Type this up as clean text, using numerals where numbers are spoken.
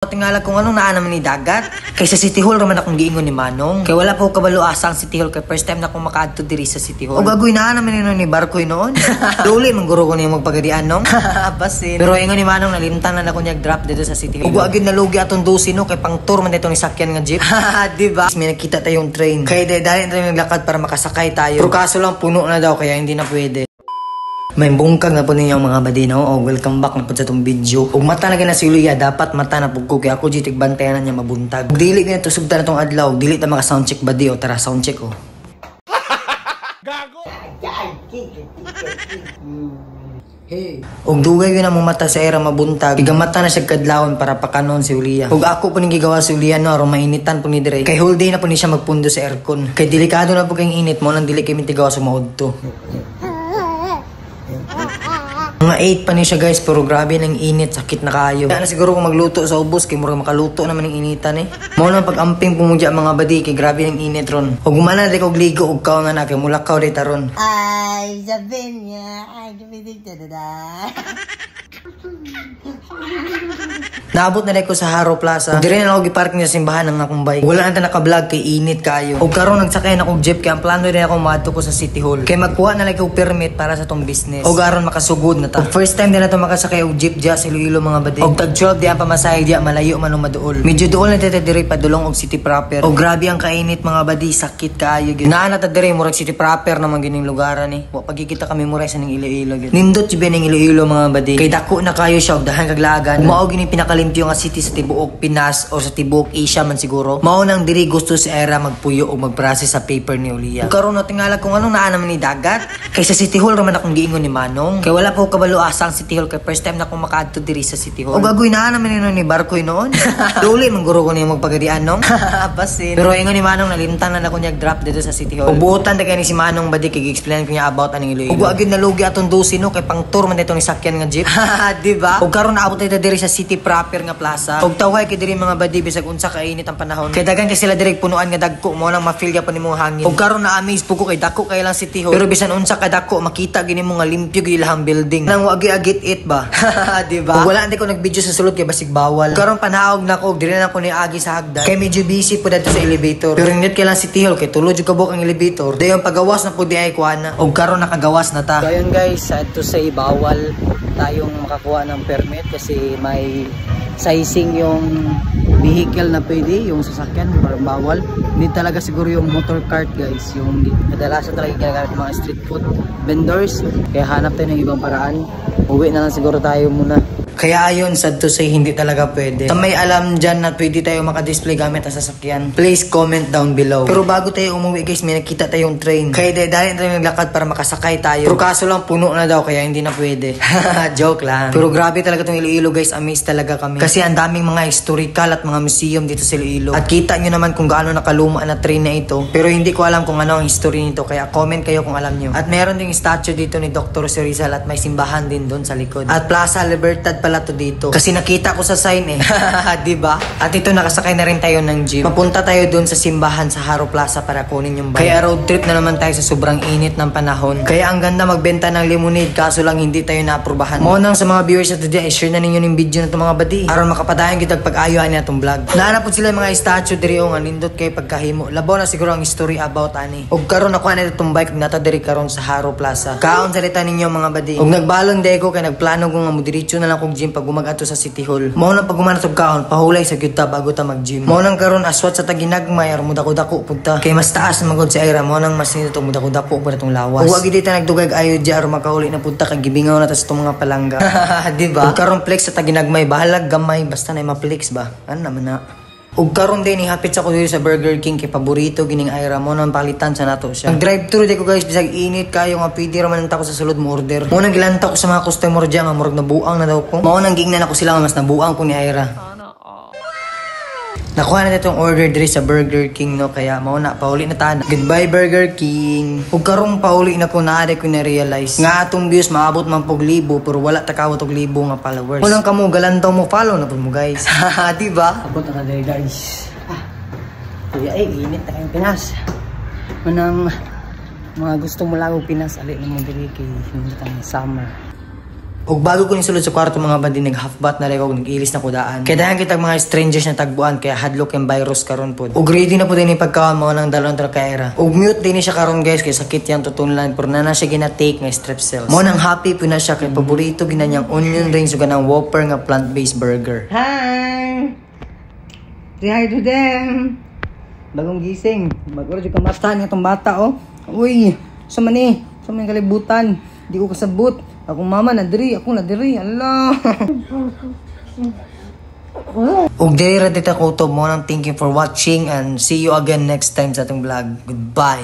Tingala kung anong naa naman ni dagat. Kay sa City Hall raman akong giingon ni Manong. Kay wala pa ko kabalo asa ang City Hall kay first time na akong makaadto diri sa City Hall. O gagoy naa naman ni Barkoy noon. Duli man guro ko niya magpagadian nong. Basin. Pero ingon ni Manong nalimtan na ako niya drop dito sa City Hall. Ug agad nalugi atong dusi no kay pang tour man dito ni sakyan nga jeep. Di ba? May nakita tayong train. Kay dali na naglakad para makasakay tayo. Pero kaso lang puno na daw kaya hindi na pwede. May bungkag na po ninyo mga badinaw. Welcome back na po sa itong video. Ug mata na gina si Luya, dapat mata na po ko. Kaya ako jitig bantayan na niya mabuntag. Ug dili na ito sugta na itong adlaw. Dili na maka soundcheck badi o tara soundcheck o. Gago! Hey. Ug dugay yun na mo mata sa era mabuntag. Igamata na siya kadlawon para pakanon si Ulia. Ug ako po ning gigawa si Ulia no, aron mainitan po ni dire. Kay whole day na po ni siya magpundo sa aircon. Kay delikado na po kayong init mo nang dili kay mintigawa sa maudto. Mga 8 pa niya siya guys, pero grabe ng init, sakit na kayo. Kaya na siguro kung magluto sa ubos, kay murag makaluto naman ng initan eh. Mao nang pag-amping pumudya mga badi, kay grabe ng init ron. Ug humana na kog ligo ug kaon na kay mulakaw di taron. Ay, sabi niya, ay dumidig da. Naabot na ko sa Haro Plaza. Dire na ako giparking sa simbahan ng akong bike. Wala na naka-vlog kay init kayo. Ug karon nagsakay na kog jeep kay ang plano din ako maadto ko sa City Hall. Kay magkuha na lang ko permit para sa tong business. Ug aron makasugod na ta. Ug first time din na to makasakay og jeep diya sa Iloilo mga badi. Ug tag 12 diya pamasahe diya malayo man o maduol. Medyo duol na tete dire padulong og city proper. Ug grabe ang kainit mga badi, sakit kaayo gyud. Naa na ta dire murag city proper naman gining lugaran ni. Wa pagkikita kami muray sa ning Iloilo gyud. Nindot gyud ning Iloilo mga badi. Kay dako na kayo siya og dahan kaglagan. Mao gini pinakalimpyo nga city sa tibuok Pinas o sa tibuok Asia man siguro. Mao nang diri gusto si era magpuyo o magprocess sa paper ni Ulia. Karon na tingala kung anong naa naman ni dagat. Kay sa City Hall raman akong giingon ni Manong. Kay wala pa ko kabalo asa ang City Hall kay first time na akong makaadto diri sa City Hall. O gagoy naa naman ni Barkoy noon. Duli man guro ko niya magpagadian nong. Basin. Pero ingon ni Manong nalimtan na ako niya drop dito sa City Hall. Ubutan ta kay ni si Manong badi kay gi-explain ko niya about aning Iloilo. Ug agad nalugi atong dusi no kay pang tour man dito ni sakyan nga jeep. Di ba? Ug karon naabot ta diri sa city proper nga plaza. Ug tawhay kay diri mga badi bisag unsa ka init ang panahon. Kay dagan kay sila diri punuan nga dagko mo nang ma-feel ya pa nimo hangin. Ug karon na amaze po ko kay dako kay lang City Hall. Pero bisan unsa ka dako makita gini mo nga limpyo gyud ilahang building. Nang wagi-agit it ba? Di ba? Ug wala andi ko nag-video sa sulod kay basig bawal. Karon panaog na ko diri na ko ni agi sa hagdan. Kay medyo busy po dito sa elevator. Pero nindot kay lang City Hall kay tulo jud kabuk ang elevator. Dayon pagawas na pud di ay kuana. Ug karon nakagawas na ta. Dayon guys, to say bawal tayong makakuha ng permit kasi may sizing yung vehicle na pwede, yung sasakyan, parang bawal. Hindi talaga siguro yung motor cart guys, yung kadalasan talaga ginagamit mga street food vendors. Kaya hanap tayo ng ibang paraan. Uwi na lang siguro tayo muna. Kaya ayun, sad to say, hindi talaga pwede. Sa may alam dyan na pwede tayo makadisplay gamit ang sasakyan, please comment down below. Pero bago tayo umuwi guys, may nakita tayong train. Kaya dali na naglakad para makasakay tayo. Pero kaso lang puno na daw, kaya hindi na pwede. Joke lang. Pero grabe talaga itong Iloilo guys, amazed talaga kami. Kasi ang daming mga historical at mga museum dito sa Iloilo. At kita nyo naman kung gaano nakaluma na train na ito. Pero hindi ko alam kung ano ang history nito, kaya comment kayo kung alam nyo. At meron ding statue dito ni Dr. Rizal at may simbahan din doon sa likod. At Plaza Libertad pala to dito. Kasi nakita ko sa sign eh. Diba? At ito nakasakay na rin tayo ng jeep. Papunta tayo dun sa simbahan sa Haro Plaza para kunin yung bike. Kaya road trip na naman tayo sa sobrang init ng panahon. Kaya ang ganda magbenta ng lemonade kaso lang hindi tayo naaprubahan. Mo nang sa mga viewers nato dyan, share na ninyo yung video na itong mga badi. Aron makapadayon kita pag-ayuan na itong vlog. Naanapod sila yung mga statue diri o nga nindot kay pagkahimo. Labaw na siguro ang history about ani. Og karon ako na itong bike nata diri karon sa Haro Plaza. Kaon salita ninyo mga badi. Og nagbalon deko kay nagplano ko nga mo diretso na lang kog gym pag ato sa City Hall. Mao nang pagumana og kaon, pahulay sa gyud ta bago ta mag-gym. Mao nang karon aswat sa taginagmay aron mudako-dako pud ta. Kay mas taas magod sa ira, mao nang mas nito mudako-dako pud atong lawas. Wa gid ta nagdugay ayo di aron makahuli na pud ta kay gibingaw na ta sa itong mga palangga. Di ba? Karon flex sa taginagmay, bahalag gamay basta na ma-flex ba. Ano naman na. Ug karon din ihapit sa ko dito sa Burger King kay paborito gining Ira mo nang palitan sa nato siya. Nag drive thru di ko guys bisag init kayo nga pwede ra man ta ko sa sulod mo order. Mo nang gilanta ko sa mga customer diyan nga murag nabuang na daw ko. Mao nang gingnan ako sila nga mas nabuang ko ni Ira. Nakuha na itong order diri sa Burger King no kaya mao na pauli na tana. Goodbye Burger King. Ug karong pauli na ko naade ko na realize nga atong views maabot man pog libo pero wala ta kawat og libo nga followers. Kulang kamo galantaw mo follow na pud mo guys. Di ba? Abot na diri guys. Kuya ay init ta kay Pinas. Manang mga gusto mo lang og Pinas ali na mo diri kay summer. Ug bago ko nisulod sa kwarto mga bandi, nag-half-bath na rin ako, nag-ilis na ko daan. Kaya dahan kitag mga strangers na tagbuan, kaya hadlock yung virus karon po. Ug ready na po din yung pagkawan mo ng dalawang trakaera. Ug mute din siya karon guys, kaya sakit yan tutunlan, pero na siya gina-take nga strep cells. Mo nang happy po na siya, kaya paborito ginanyang onion rings, ug ganang Whopper nga plant-based burger. Hi! Say hi to them! Bagong gising. Mag-ura yung kamatahan nga itong bata, oh. Uy, sa mani. Sa mani kalibutan. Di ko kasabot. Akong mama nadiri. Ako nadiri. Allah. Ug diri ra dito ko to mo nang thank you for watching and see you again next time sa atong vlog. Goodbye.